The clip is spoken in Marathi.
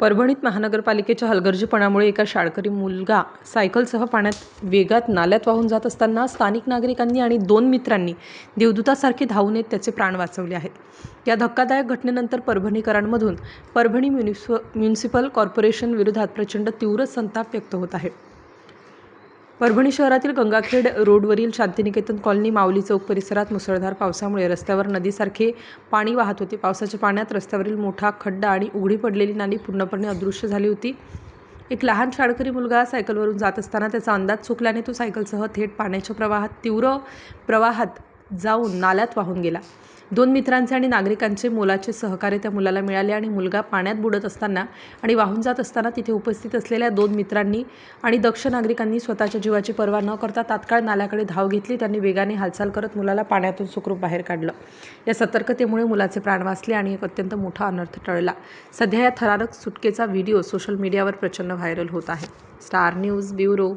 परभणीत महानगरपालिकेच्या हलगर्जीपणामुळे एका शाळकरी मुलगा सायकलसह पाण्यात वेगात नाल्यात वाहून जात असताना स्थानिक नागरिकांनी आणि 2 मित्रांनी देवदूतासारखे धावून येत त्याचे प्राण वाचवले आहेत। या धक्कादायक घटनेनंतर परभणीकरांमधून परभणी म्युनिसिपल कॉर्पोरेशन विरोधात प्रचंड तीव्र संताप व्यक्त होत आहे। परभणी शहरातील गंगाखेड रोडवरील शांतिनिकेतन कॉलनी माऊली चौक परिसरात मुसळधार पावसामुळे रस्त्यावर नदीसारखे पाणी वाहत होते। पावसाच्या पाण्यात रस्त्यावरील मोठा खड्डा आणि उघडी पडलेली नाली पूर्णपणे अदृश्य झाली होती। एक लहान शाळकरी मुलगा सायकलवरून जात असताना त्याचा अंदाज चुकल्याने तो सायकलसह थेट पाण्याच्या तीव्र प्रवाहात जाऊन नाल्यात वाहून गेला। 2 मित्रांचे आणि नागरिकांचे मोलाचे सहकार्य त्या मुलाला मिळाले आणि मुलगा पाण्यात बुडत असताना आणि वाहून जात असताना तिथे उपस्थित असलेल्या 2 मित्रांनी आणि दक्ष नागरिकांनी स्वतःच्या जीवाची पर्वा न करता तात्काळ नाल्याकडे धाव घेतली। त्यांनी वेगाने हालचाल करत मुलाला पाण्यातून सुखरूप बाहेर काढलं। या सतर्कतेमुळे मुलाचे प्राण वाचले आणि एक अत्यंत मोठा अनर्थ टळला। सध्या या थरारक सुटकेचा व्हिडिओ सोशल मीडियावर प्रचंड व्हायरल होत आहे। Star news bureau